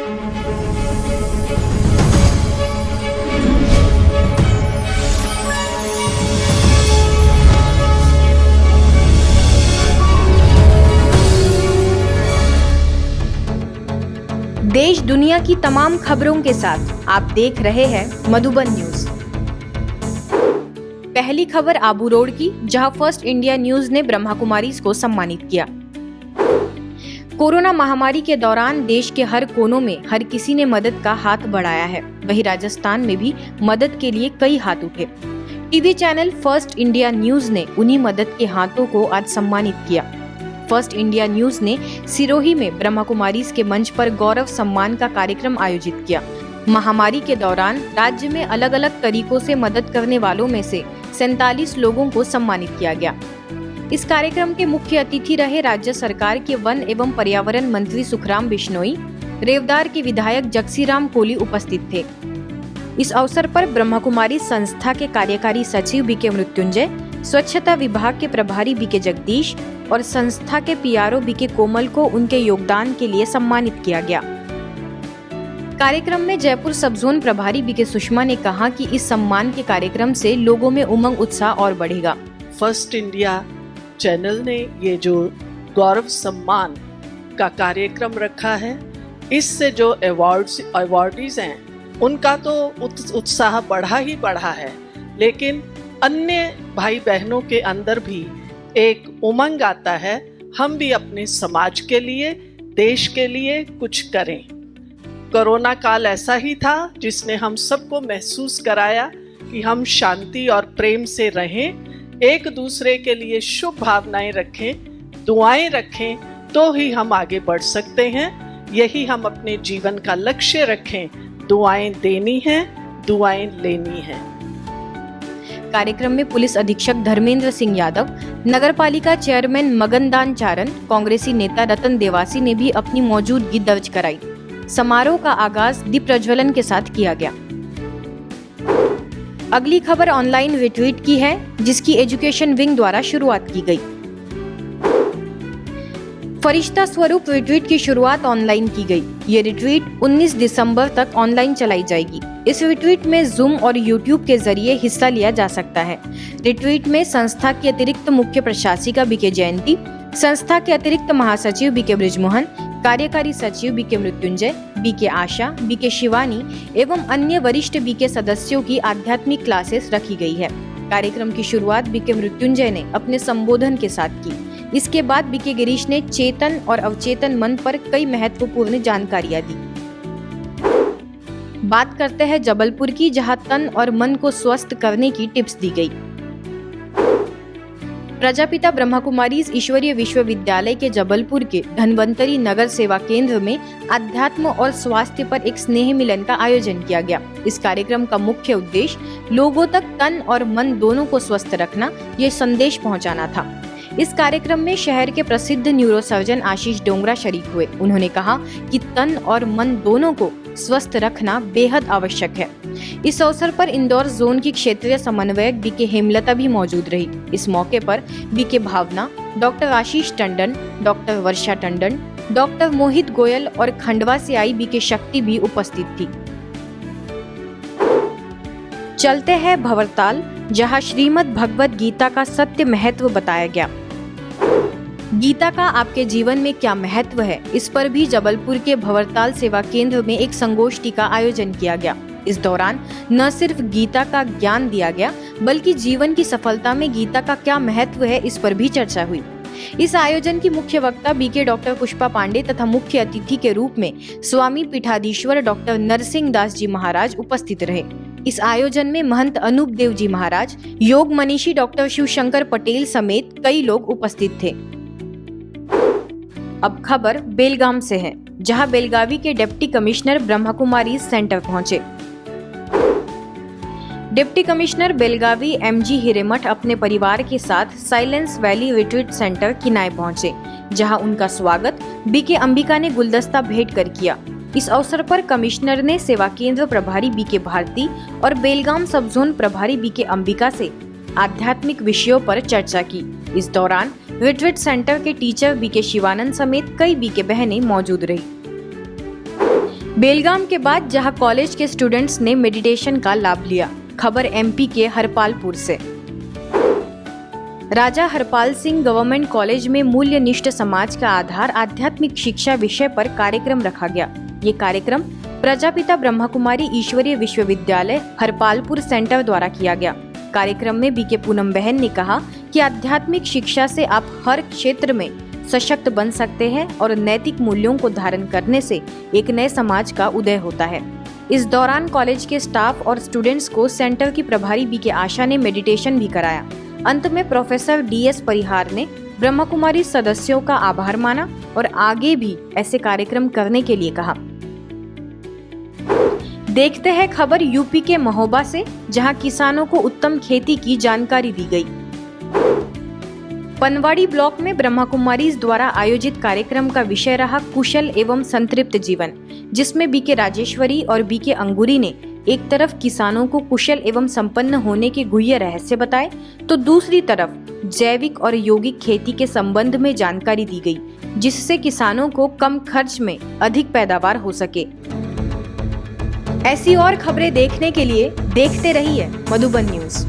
देश दुनिया की तमाम खबरों के साथ आप देख रहे हैं मधुबन न्यूज। पहली खबर आबू रोड की, जहां फर्स्ट इंडिया न्यूज ने ब्रह्मा कुमारीज को सम्मानित किया। कोरोना महामारी के दौरान देश के हर कोनों में हर किसी ने मदद का हाथ बढ़ाया है। वहीं राजस्थान में भी मदद के लिए कई हाथ उठे। TV channel first India news ने उन्हीं मदद के हाथों को आज सम्मानित किया। फर्स्ट इंडिया न्यूज ने सिरोही में ब्रह्मा कुमारीज के मंच पर गौरव सम्मान का कार्यक्रम आयोजित किया। महामारी के दौरान राज्य में अलग अलग तरीकों से मदद करने वालों में से 47 लोगों को सम्मानित किया गया। इस कार्यक्रम के मुख्य अतिथि रहे राज्य सरकार के वन एवं पर्यावरण मंत्री सुखराम बिश्नोई। रेवदार के विधायक जगसीराम कोली उपस्थित थे। इस अवसर पर ब्रह्मा कुमारी संस्था के कार्यकारी सचिव बीके मृत्युंजय, स्वच्छता विभाग के प्रभारी बीके जगदीश और संस्था के पीआरओ बीके कोमल को उनके योगदान के लिए सम्मानित किया गया। कार्यक्रम में जयपुर सब जोन प्रभारी बीके सुषमा ने कहा कि इस सम्मान के कार्यक्रम से लोगों में उमंग उत्साह और बढ़ेगा। फर्स्ट इंडिया चैनल ने ये जो गौरव सम्मान का कार्यक्रम रखा है, इससे जो अवार्डीज हैं उनका तो उत्साह बढ़ा ही बढ़ा है, लेकिन अन्य भाई बहनों के अंदर भी एक उमंग आता है, हम भी अपने समाज के लिए, देश के लिए कुछ करें। कोरोना काल ऐसा ही था जिसने हम सबको महसूस कराया कि हम शांति और प्रेम से रहें, एक दूसरे के लिए शुभ भावनाएं रखें, दुआएं रखें, तो ही हम आगे बढ़ सकते हैं। यही हम अपने जीवन का लक्ष्य रखें, दुआएं देनी है, दुआएं लेनी है। कार्यक्रम में पुलिस अधीक्षक धर्मेंद्र सिंह यादव, नगरपालिका चेयरमैन मगनदान चारण, कांग्रेसी नेता रतन देवासी ने भी अपनी मौजूदगी दर्ज कराई। समारोह का आगाज दीप प्रज्वलन के साथ किया गया। अगली खबर ऑनलाइन रिट्रीट की है, जिसकी एजुकेशन विंग द्वारा शुरुआत की गई। फरिश्ता स्वरूप रिट्रीट की शुरुआत ऑनलाइन की गई। ये रिट्रीट 19 दिसंबर तक ऑनलाइन चलाई जाएगी। इस रिट्रीट में जूम और यूट्यूब के जरिए हिस्सा लिया जा सकता है। रिट्रीट में संस्था की अतिरिक्त मुख्य प्रशासिका बीके जयंती, संस्था के अतिरिक्त महासचिव बीके ब्रिजमोहन, कार्यकारी सचिव बीके मृत्युंजय, बीके आशा, बीके शिवानी एवं अन्य वरिष्ठ बीके सदस्यों की आध्यात्मिक क्लासेस रखी गई है। कार्यक्रम की शुरुआत बीके मृत्युंजय ने अपने संबोधन के साथ की। इसके बाद बीके गिरीश ने चेतन और अवचेतन मन पर कई महत्वपूर्ण जानकारियां दी। बात करते हैं जबलपुर की, जहां तन और मन को स्वस्थ करने की टिप्स दी गई। प्रजापिता ब्रह्मा कुमारीज ईश्वरीय विश्वविद्यालय के जबलपुर के धन्वंतरी नगर सेवा केंद्र में अध्यात्म और स्वास्थ्य पर एक स्नेह मिलन का आयोजन किया गया। इस कार्यक्रम का मुख्य उद्देश्य लोगों तक तन और मन दोनों को स्वस्थ रखना, ये संदेश पहुंचाना था। इस कार्यक्रम में शहर के प्रसिद्ध न्यूरोसर्जन आशीष डोंगरा शरीक हुए। उन्होंने कहा कि तन और मन दोनों को स्वस्थ रखना बेहद आवश्यक है। इस अवसर पर इंदौर जोन की क्षेत्रीय समन्वयक बीके हेमलता भी मौजूद रही। इस मौके पर बीके भावना, डॉक्टर आशीष टंडन, डॉक्टर वर्षा टंडन, डॉक्टर मोहित गोयल और खंडवा से आई बीके शक्ति भी उपस्थित थी। चलते हैं भंवरताल, जहां श्रीमद् भगवद गीता का सत्य महत्व बताया गया। गीता का आपके जीवन में क्या महत्व है, इस पर भी जबलपुर के भंवरताल सेवा केंद्र में एक संगोष्ठी का आयोजन किया गया। इस दौरान न सिर्फ गीता का ज्ञान दिया गया, बल्कि जीवन की सफलता में गीता का क्या महत्व है, इस पर भी चर्चा हुई। इस आयोजन की मुख्य वक्ता बीके डॉक्टर पुष्पा पांडे तथा मुख्य अतिथि के रूप में स्वामी पीठाधीश्वर डॉक्टर नरसिंह दास जी महाराज उपस्थित रहे। इस आयोजन में महंत अनूप देव जी महाराज, योग मनीषी डॉक्टर शिवशंकर पटेल समेत कई लोग उपस्थित थे। अब खबर बेलगाम से है, जहां बेलगावी के deputy commissioner Brahma Kumaris centre पहुंचे। Deputy commissioner Belagavi MG Hiremath अपने परिवार के साथ साइलेंस वैली रिट्रीट सेंटर किनाए पहुंचे, जहां उनका स्वागत बीके अंबिका ने गुलदस्ता भेंट कर किया। इस अवसर पर कमिश्नर ने सेवा केंद्र प्रभारी बीके भारती और बेलगाम सब जोन प्रभारी बीके अंबिका से आध्यात्मिक विषयों पर चर्चा की। इस दौरान रिट्रीट सेंटर के टीचर बीके शिवानंद समेत कई बीके बहनें मौजूद रही। बेलगाम के बाद जहां कॉलेज के स्टूडेंट्स ने मेडिटेशन का लाभ लिया। खबर एमपी के हरपालपुर से। राजा हरपाल सिंह गवर्नमेंट कॉलेज में मूल्यनिष्ठ समाज का आधार आध्यात्मिक शिक्षा विषय पर कार्यक्रम रखा गया। ये कार्यक्रम प्रजापिता ब्रह्मा कुमारी ईश्वरीय विश्वविद्यालय हरपालपुर सेंटर द्वारा किया गया। कार्यक्रम में बीके पूनम बहन ने कहा कि आध्यात्मिक शिक्षा से आप हर क्षेत्र में सशक्त बन सकते हैं और नैतिक मूल्यों को धारण करने से एक नए समाज का उदय होता है। इस दौरान कॉलेज के स्टाफ और स्टूडेंट्स को सेंटर की प्रभारी बीके आशा ने मेडिटेशन भी कराया। अंत में प्रोफेसर डीएस परिहार ने ब्रह्मा कुमारी सदस्यों का आभार माना और आगे भी ऐसे कार्यक्रम करने के लिए कहा। देखते हैं खबर यूपी के महोबा से, जहां किसानों को उत्तम खेती की जानकारी दी गई। पनवाड़ी ब्लॉक में ब्रह्मा कुमारीज द्वारा आयोजित कार्यक्रम का विषय रहा कुशल एवं संतृप्त जीवन, जिसमें बीके राजेश्वरी और बीके अंगूरी ने एक तरफ किसानों को कुशल एवं संपन्न होने के गुह्य रहस्य बताए, तो दूसरी तरफ जैविक और यौगिक खेती के संबंध में जानकारी दी गई, जिससे किसानों को कम खर्च में अधिक पैदावार हो सके। ऐसी और खबरें देखने के लिए देखते रहिए मधुबन न्यूज।